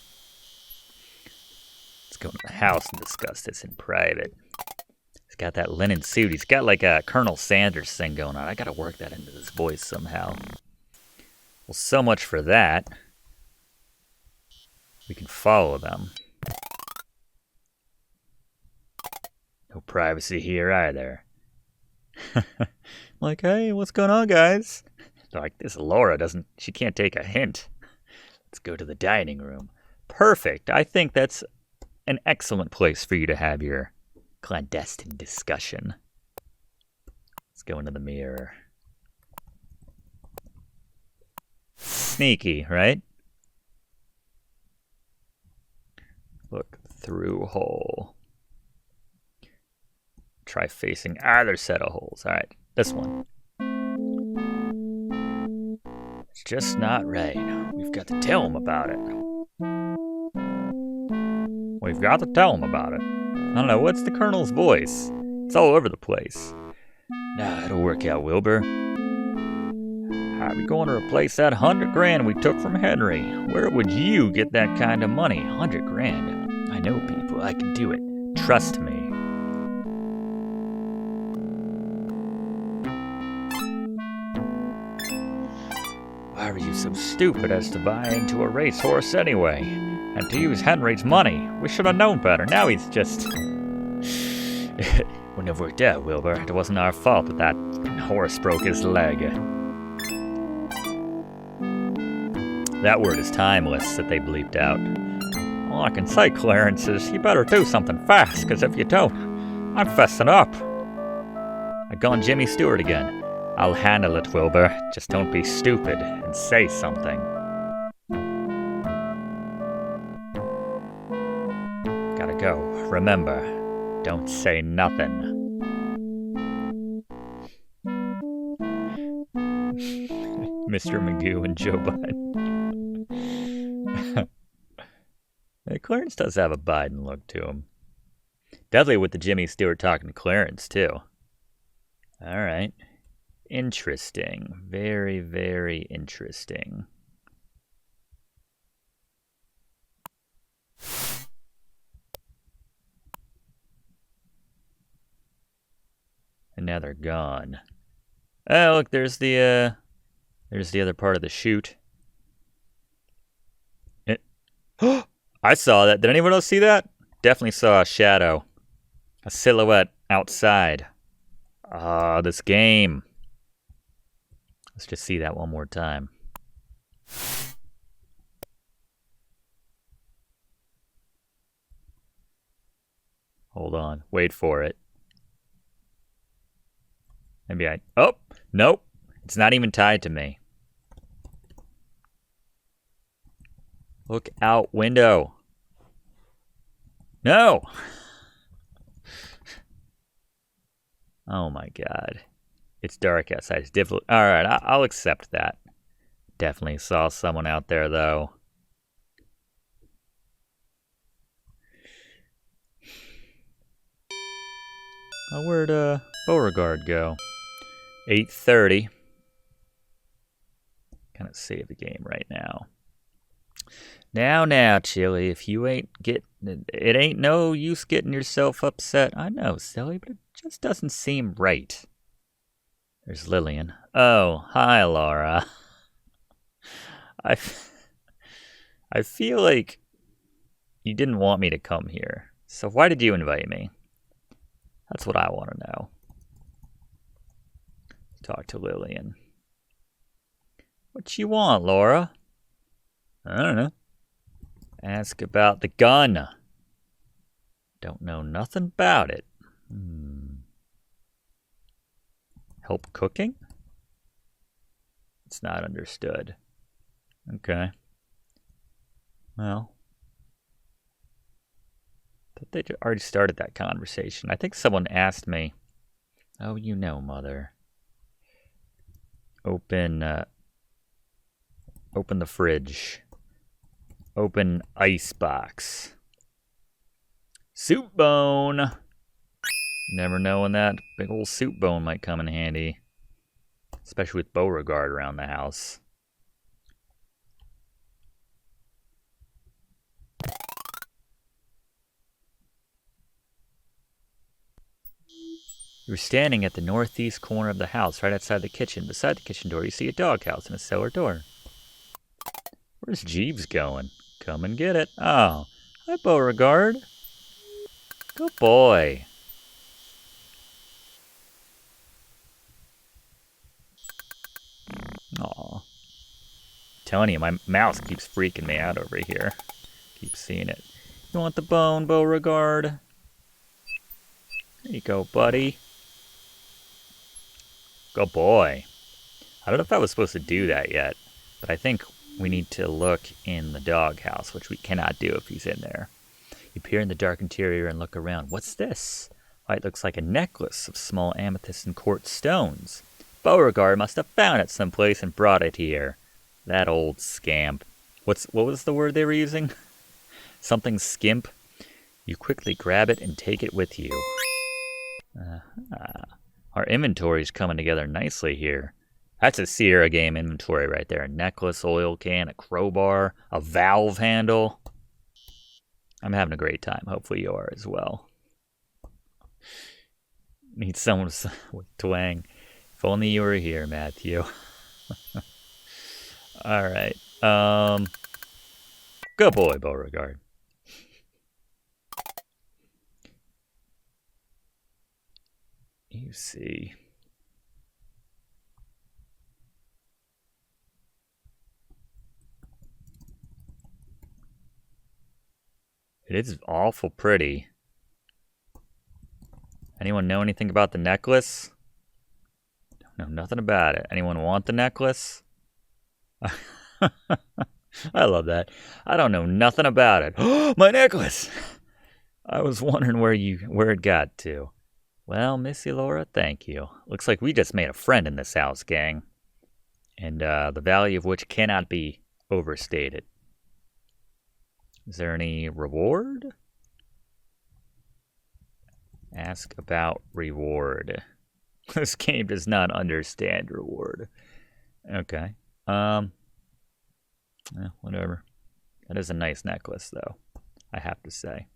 A: Let's go to the house and discuss this in private. He's got that linen suit. He's got like a Colonel Sanders thing going on. I gotta work that into his voice somehow. Well, so much for that. We can follow them. No privacy here either. Like, hey, what's going on, guys? Like, this Laura she can't take a hint. Let's go to the dining room. Perfect. I think that's an excellent place for you to have your clandestine discussion. Let's go into the mirror. Sneaky, right? Look through hole. Try facing either set of holes. All right, this one. It's just not right. We've got to tell him about it. We've got to tell him about it. I don't know, what's the Colonel's voice? It's all over the place. Nah, it'll work out, Wilbur. How are we going to replace that $100,000 we took from Henry? Where would you get that kind of money? $100,000. I know people. I can do it. Trust me. Why were you so stupid as to buy into a racehorse anyway? And to use Henry's money? We should have known better. Now he's just... Wouldn't have worked out, Wilbur. It wasn't our fault that horse broke his leg. That word is timeless that they bleeped out. All I can say, Clarence, is you better do something fast, because if you don't, I'm fessing up. I gone Jimmy Stewart again. I'll handle it, Wilbur. Just don't be stupid and say something. Gotta go. Remember, don't say nothing. Mr. Magoo and Joe Biden. Hey, Clarence does have a Biden look to him. Definitely with the Jimmy Stewart talking to Clarence, too. All right. Interesting. Very, very interesting. And now they're gone. Oh, look, there's the other part of the chute. I saw that. Did anyone else see that? Definitely saw a shadow. A silhouette outside. Ah, this game. Let's just see that one more time. Hold on. Wait for it. Maybe oh, nope. It's not even tied to me. Look out window. No. Oh my God. It's dark outside. It's difficult. All right, I'll accept that. Definitely saw someone out there, though. Oh, where'd Beauregard go? 8:30. Kind of save the game right now. Now, Chili, if you ain't it ain't no use getting yourself upset. I know, silly, but it just doesn't seem right. There's Lillian. Oh, hi, Laura. I feel like you didn't want me to come here. So why did you invite me? That's what I want to know. Talk to Lillian. What you want, Laura? I don't know. Ask about the gun. Don't know nothing about it. Help cooking? It's not understood. Okay. Well. I thought they already started that conversation. I think someone asked me, oh, you know, Mother. Open the fridge. Open ice box. Soup bone. Never know when that big old soup bone might come in handy. Especially with Beauregard around the house. You're standing at the northeast corner of the house, right outside the kitchen. Beside the kitchen door, you see a doghouse and a cellar door. Where's Jeeves going? Come and get it. Oh, hi, Beauregard. Good boy. Aw. Telling you, my mouse keeps freaking me out over here. Keep seeing it. You want the bone, Beauregard? There you go, buddy. Good boy. I don't know if I was supposed to do that yet, but I think we need to look in the doghouse, which we cannot do if he's in there. You peer in the dark interior and look around. What's this? Why, it looks like a necklace of small amethyst and quartz stones. Beauregard must have found it someplace and brought it here. That old scamp. What was the word they were using? Something skimp. You quickly grab it and take it with you. Our inventory's coming together nicely here. That's a Sierra game inventory right there. A necklace, oil can, a crowbar, a valve handle. I'm having a great time. Hopefully you are as well. Need someone with twang. If only you were here, Matthew. Alright. Good boy, Beauregard. You see. It is awful pretty. Anyone know anything about the necklace? Don't know nothing about it. Anyone want the necklace? I love that. I don't know nothing about it. My necklace! I was wondering where it got to. Well, Missy Laura, thank you. Looks like we just made a friend in this house, gang. And the value of which cannot be overstated. Is there any reward? Ask about reward. This game does not understand reward. Okay. Whatever. That is a nice necklace, though, I have to say.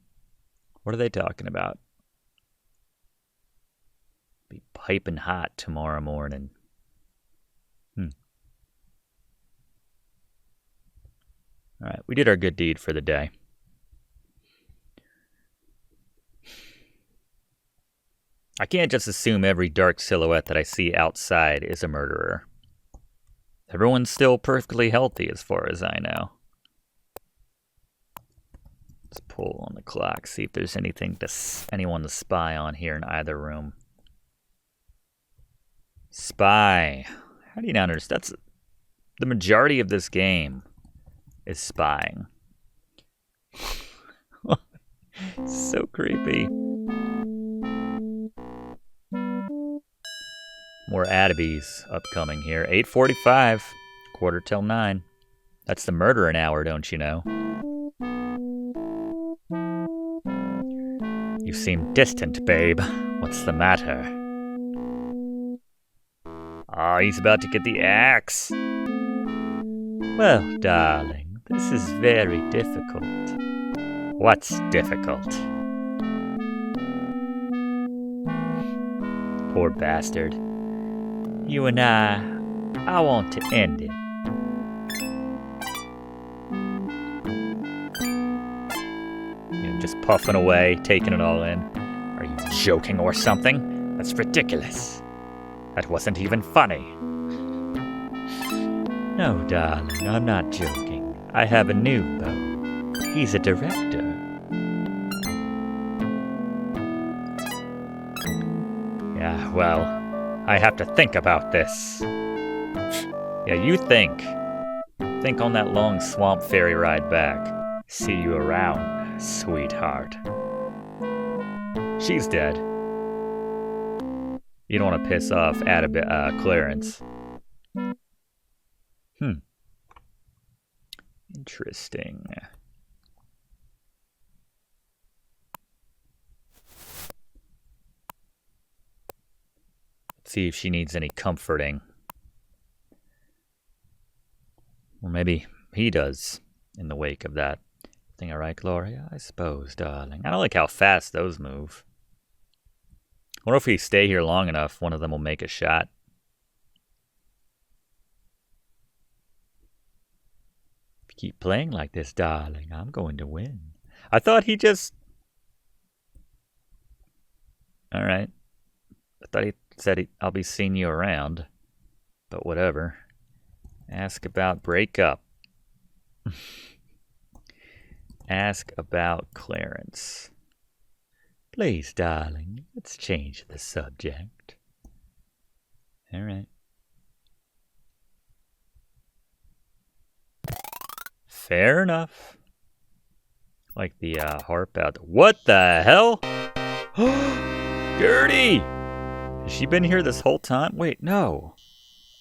A: What are they talking about? Be piping hot tomorrow morning. All right, we did our good deed for the day. I can't just assume every dark silhouette that I see outside is a murderer. Everyone's still perfectly healthy as far as I know. Let's pull on the clock, see if there's anyone to spy on here in either room. Spy. How do you not understand? That's the majority of this game. Is spying. So creepy. More Addabees upcoming here. 8:45, 8:45. That's the murdering hour, don't you know? You seem distant, babe. What's the matter? Oh, he's about to get the axe. Well, darling. This is very difficult. What's difficult? Poor bastard. You and I want to end it. You're just puffing away, taking it all in. Are you joking or something? That's ridiculous. That wasn't even funny. No, darling, I'm not joking. I have a new beau. He's a director. Yeah, well, I have to think about this. Yeah, you think. Think on that long swamp ferry ride back. See you around, sweetheart. She's dead. You don't want to piss off Clarence. Interesting. Let's see if she needs any comforting. Or maybe he does in the wake of that. Everything all right, Gloria? I suppose, darling. I don't like how fast those move. wonder if we stay here long enough, one of them will make a shot. If you keep playing like this, darling, I'm going to win. I thought he just... All right. I thought he said I'll be seeing you around. But whatever. Ask about breakup. Ask about Clarence. Please, darling, let's change the subject. All right. Fair enough. Like the harp out. What the hell? Gertie! Has she been here this whole time? Wait, no.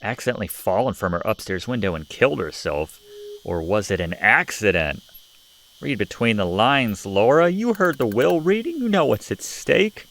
A: Accidentally fallen from her upstairs window and killed herself? Or was it an accident? Read between the lines, Laura. You heard the will reading. You know what's at stake.